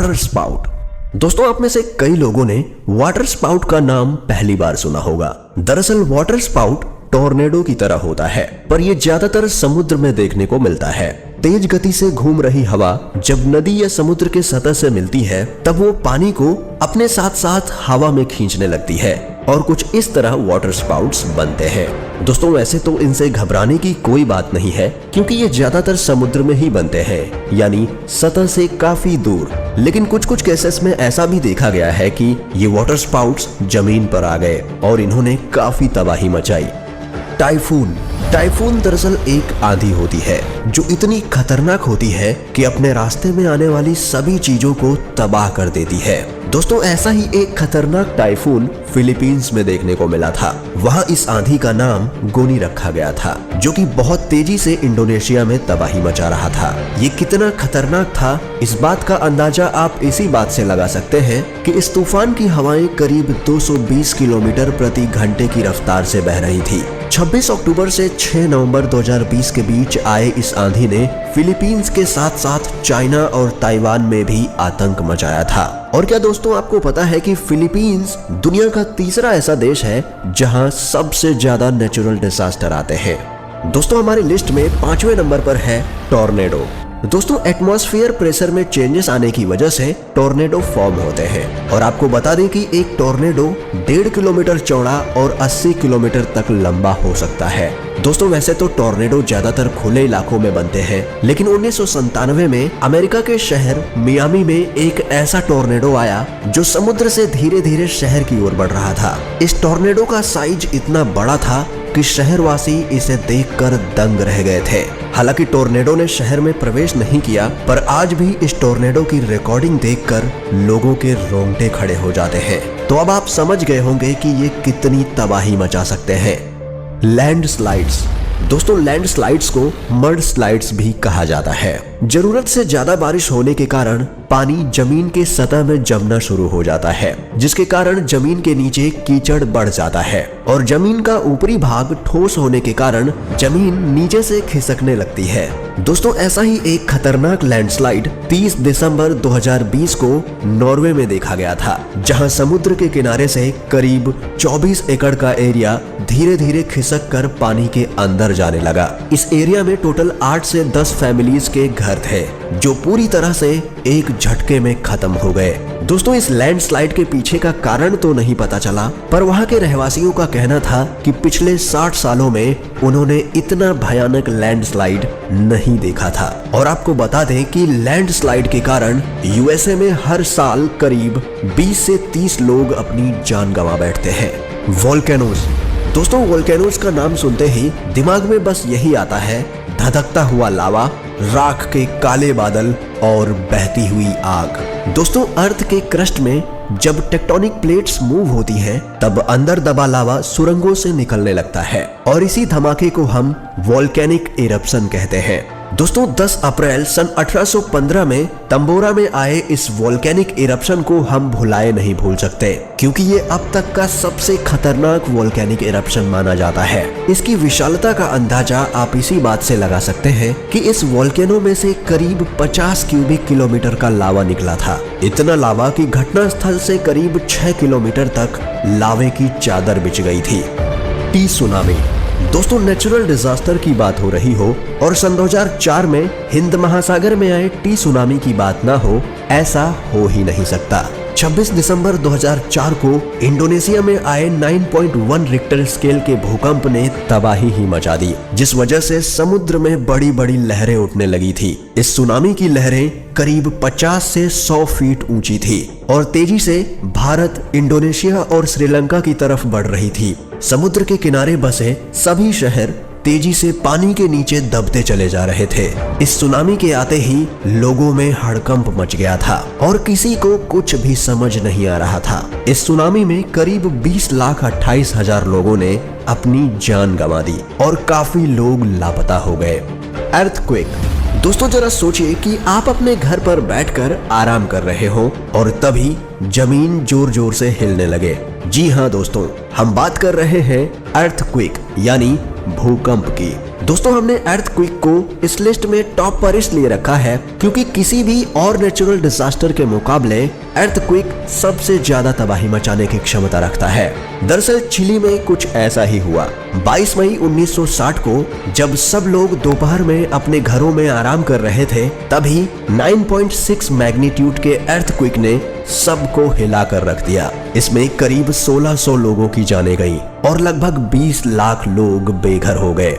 Water spout. दोस्तों आप में से कई लोगों ने वाटर स्पाउट का नाम पहली बार सुना होगा। दरअसल वाटर स्पाउट टॉर्नेडो की तरह होता है, पर यह ज्यादातर समुद्र में देखने को मिलता है। तेज गति से घूम रही हवा जब नदी या समुद्र के सतह से मिलती है, तब वो पानी को अपने साथ साथ हवा में खींचने लगती है और कुछ इस तरह वाटर स्पाउट्स बनते हैं। दोस्तों वैसे तो इनसे घबराने की कोई बात नहीं है, क्योंकि ये ज्यादातर समुद्र में ही बनते हैं, यानी सतह से काफी दूर। लेकिन कुछ कुछ केसेस में ऐसा भी देखा गया है कि ये वाटर स्पाउट्स जमीन पर आ गए और इन्होंने काफी तबाही मचाई। टाइफून दरअसल एक आंधी होती है जो इतनी खतरनाक होती है कि अपने रास्ते में आने वाली सभी चीजों को तबाह कर देती है। दोस्तों ऐसा ही एक खतरनाक टाइफून फिलीपींस में देखने को मिला था। वहां इस आंधी का नाम गोनी रखा गया था, जो कि बहुत तेजी से इंडोनेशिया में तबाही मचा रहा था। ये कितना खतरनाक था, इस बात का अंदाजा आप इसी बात से लगा सकते हैं कि इस तूफान की हवाएं करीब 220 किलोमीटर प्रति घंटे की रफ्तार से बह रही थी। 26 अक्टूबर से 6 नवंबर 2020 के बीच आए इस आंधी ने फिलीपींस के साथ साथ चाइना और ताइवान में भी आतंक मचाया था। और क्या दोस्तों आपको पता है कि फिलीपींस दुनिया का तीसरा ऐसा देश है जहां सबसे ज्यादा नेचुरल डिजास्टर आते हैं। दोस्तों हमारी लिस्ट में 5वें नंबर पर है टॉर्नेडो। दोस्तों एटमॉस्फेयर प्रेशर में चेंजेस आने की वजह से टॉर्नेडो फॉर्म होते हैं। और आपको बता दें कि एक टॉर्नेडो 1.5 किलोमीटर चौड़ा और 80 किलोमीटर तक लंबा हो सकता है। दोस्तों वैसे तो टॉर्नेडो ज्यादातर खुले इलाकों में बनते हैं, लेकिन 1997 में अमेरिका के शहर मियामी में एक ऐसा टॉर्नेडो आया जो समुद्र से धीरे धीरे शहर की ओर बढ़ रहा था। इस टॉर्नेडो का साइज इतना बड़ा था कि शहरवासी इसे देखकर दंग रह गए थे। हालांकि टॉर्नेडो ने शहर में प्रवेश नहीं किया, पर आज भी इस टॉर्नेडो की रिकॉर्डिंग देखकर लोगों के रोंगटे खड़े हो जाते हैं। तो अब आप समझ गए होंगे कि ये कितनी तबाही मचा सकते हैं। लैंडस्लाइड्स। दोस्तों लैंडस्लाइड्स को मड स्लाइड्स भी कहा जाता है। जरूरत से ज्यादा बारिश होने के कारण पानी जमीन के सतह में जमना शुरू हो जाता है, जिसके कारण जमीन के नीचे कीचड़ बढ़ जाता है और जमीन का ऊपरी भाग ठोस होने के कारण जमीन नीचे से खिसकने लगती है। दोस्तों ऐसा ही एक खतरनाक लैंडस्लाइड 30 दिसंबर 2020 को नॉर्वे में देखा गया था, जहां समुद्र के किनारे से करीब 24 एकड़ का एरिया धीरे धीरे खिसक कर पानी के अंदर जाने लगा। इस एरिया में टोटल 8 से 10 फैमिलीज के घर थे, जो पूरी तरह से एक झटके में खत्म हो गए। दोस्तों इस लैंडस्लाइड के पीछे का कारण तो नहीं पता चला, पर वहां के रहवासियों का कहना था कि पिछले 60 सालों में उन्होंने इतना भयानक लैंडस्लाइड नहीं देखा था। और आपको बता दें कि लैंडस्लाइड के कारण यूएसए में हर साल करीब 20 से 30 लोग अपनी जान गंवा बैठते हैं। वोल्केनोज। दोस्तों वोल्केनोज का नाम सुनते ही दिमाग में बस यही आता है, धधकता हुआ लावा, राख के काले बादल और बहती हुई आग। दोस्तों अर्थ के क्रस्ट में जब टेक्टोनिक प्लेट्स मूव होती हैं, तब अंदर दबा लावा सुरंगों से निकलने लगता है और इसी धमाके को हम वोल्केनिक इरप्शन कहते हैं। दोस्तों 10 अप्रैल सन 1815 में तंबोरा में आए इस वोल्केनिक इरप्शन को हम भुलाए नहीं भूल सकते, क्योंकि ये अब तक का सबसे खतरनाक वोल्केनिक इरप्शन माना जाता है। इसकी विशालता का अंदाजा आप इसी बात से लगा सकते हैं कि इस वोल्केनो में से करीब 50 क्यूबिक किलोमीटर का लावा निकला था। इतना लावा कि घटना स्थल से करीब 6 किलोमीटर तक लावे की चादर बिछ गई थी। T tsunami. दोस्तों नेचुरल डिजास्टर की बात हो रही हो और सन 2004 में हिंद महासागर में आए टी सुनामी की बात ना हो, ऐसा हो ही नहीं सकता। 26 दिसंबर 2004 को इंडोनेशिया में आए 9.1 रिक्टर स्केल के भूकंप ने तबाही ही मचा दी, जिस वजह से समुद्र में बड़ी बड़ी लहरें उठने लगी थी। इस सुनामी की लहरें करीब 50 से 100 फीट ऊंची थी और तेजी से भारत, इंडोनेशिया और श्रीलंका की तरफ बढ़ रही थी। समुद्र के किनारे बसे सभी शहर तेजी से पानी के नीचे दबते चले जा रहे थे। इस सुनामी के आते ही लोगों में हड़कंप मच गया था और किसी को कुछ भी समझ नहीं आ रहा था। इस सुनामी में करीब 20,28,000 लोगों ने अपनी जान गंवा दी और काफी लोग लापता हो गए। अर्थक्वेक। दोस्तों जरा सोचिए कि आप अपने घर पर बैठकर आराम कर रहे हो और तभी जमीन जोर जोर से हिलने लगे। जी हाँ दोस्तों, हम बात कर रहे हैं अर्थक्वेक यानी भूकंप की। दोस्तों हमने अर्थक्वेक को इस लिस्ट में टॉप पर इसलिए रखा है क्योंकि किसी भी और नेचुरल डिजास्टर के मुकाबले अर्थक्वेक सबसे ज्यादा तबाही मचाने की क्षमता रखता है। दरअसल चिली में कुछ ऐसा ही हुआ। 22 मई 1960 को जब सब लोग दोपहर में अपने घरों में आराम कर रहे थे, तभी 9.6 मैग्नीट्यूड के अर्थक्वेक ने सबको हिलाकर रख दिया। इसमें करीब 1600 लोगों की जानें गईं और लगभग 20 लाख लोग बेघर हो गए।